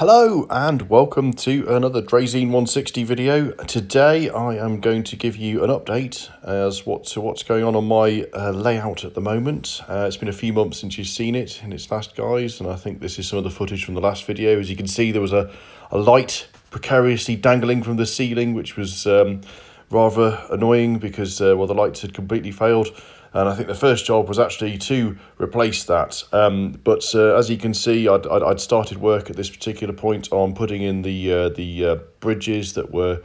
Hello and welcome to another Drazine 160 video. Today I am going to give you an update as to what's going on my layout at the moment. It's been a few months since you've seen it in its last guise, and I think this is some of the footage from the last video. As you can see, there was a light precariously dangling from the ceiling, which was rather annoying because the lights had completely failed. And I think the first job was actually to replace that. But as you can see, I'd started work at this particular point on putting in the bridges that were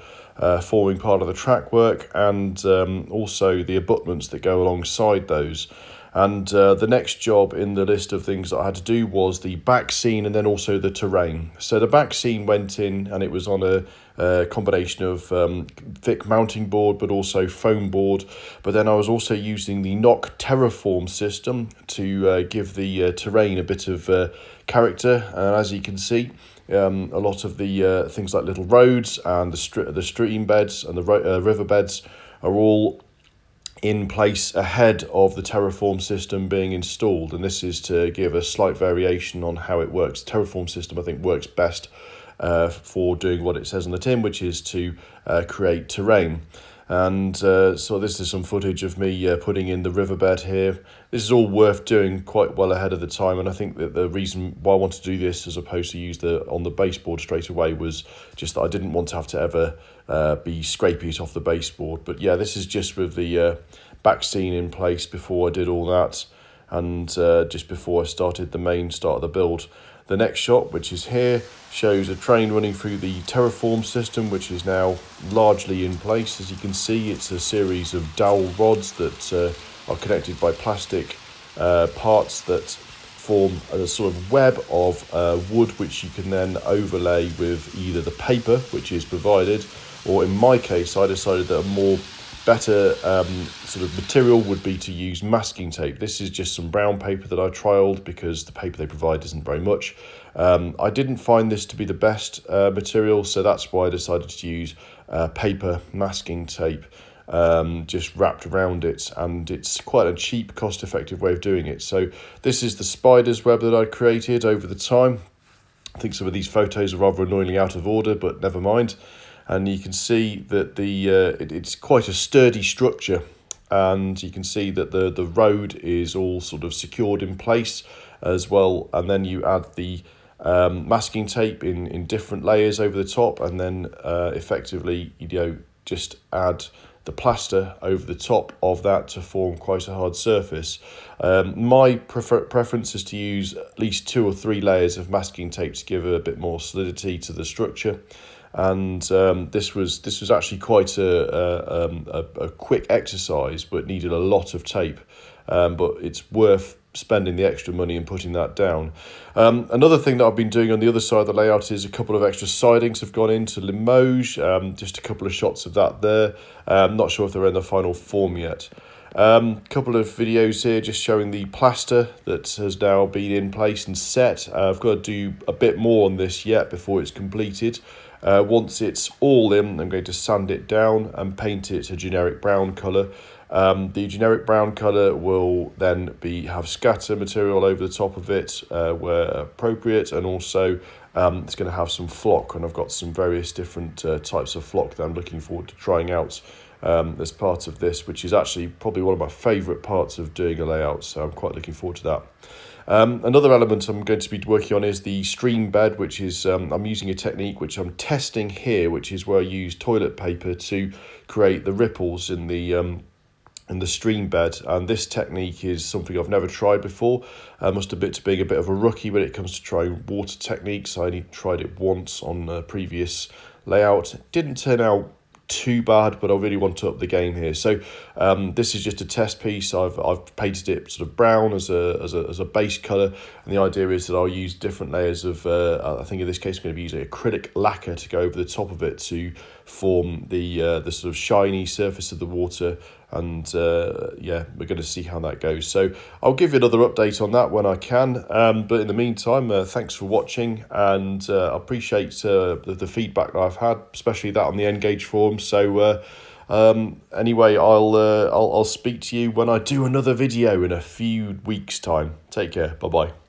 forming part of the track work, and also the abutments that go alongside those. And the next job in the list of things that I had to do was the back scene and then also the terrain. So the back scene went in, and it was on a combination of thick mounting board but also foam board. But then I was also using the Noch Terraform System to give the terrain a bit of character. And as you can see, a lot of the things like little roads and the stream beds and the river beds are all in place ahead of the Terraform system being installed, and this is to give a slight variation on how it works. The Terraform system, I think, works best for doing what it says on the tin, which is to create terrain. And so this is some footage of me putting in the riverbed here. This is all worth doing quite well ahead of the time, and I think that the reason why I want to do this as opposed to use on the baseboard straight away was just that I didn't want to have to ever be scraping it off the baseboard. But yeah, this is just with the back scene in place before I did all that, and just before I started the main start of the build. The next shot, which is here, shows a train running through the Terraform system, which is now largely in place. As you can see, it's a series of dowel rods that are connected by plastic parts that form a sort of web of wood, which you can then overlay with either the paper, which is provided, or in my case, I decided that a better sort of material would be to use masking tape. This is just some brown paper that I trialed because the paper they provide isn't very much. I didn't find this to be the best material, so that's why I decided to use paper masking tape just wrapped around it, and it's quite a cheap, cost-effective way of doing it. So this is the spider's web that I created over the time. I think some of these photos are rather annoyingly out of order, but never mind. And you can see that it's quite a sturdy structure, and you can see that the road is all sort of secured in place as well. And then you add the masking tape in different layers over the top, and then effectively just add the plaster over the top of that to form quite a hard surface. My preference is to use at least 2 or 3 layers of masking tape to give a bit more solidity to the structure. And this was actually quite a quick exercise, but needed a lot of tape. But it's worth spending the extra money and putting that down. Another thing that I've been doing on the other side of the layout is a couple of extra sidings have gone into Limoges. Just a couple of shots of that there. I'm not sure if they're in the final form yet. Couple of videos here just showing the plaster that has now been in place and set. I've got to do a bit more on this yet before it's completed. Once it's all in, I'm going to sand it down and paint it a generic brown colour. The generic brown colour will then have scatter material over the top of it where appropriate, and also it's going to have some flock, and I've got some various different types of flock that I'm looking forward to trying out as part of this, which is actually probably one of my favourite parts of doing a layout, so I'm quite looking forward to that. Another element I'm going to be working on is the stream bed, which is I'm using a technique which I'm testing here, which is where I use toilet paper to create the ripples in the stream bed. And this technique is something I've never tried before. I must admit to being a bit of a rookie when it comes to trying water techniques. I only tried it once on a previous layout. It didn't turn out too bad, but I really want to up the game here. So this is just a test piece. I've painted it sort of brown as a base color, and the idea is that I'll use different layers of I think in this case I'm going to be using acrylic lacquer to go over the top of it to form the sort of shiny surface of the water. And yeah, we're going to see how that goes. So I'll give you another update on that when I can. But in the meantime, thanks for watching, and I appreciate the feedback that I've had, especially that on the Engage forum. So anyway, I'll speak to you when I do another video in a few weeks' time. Take care. Bye bye.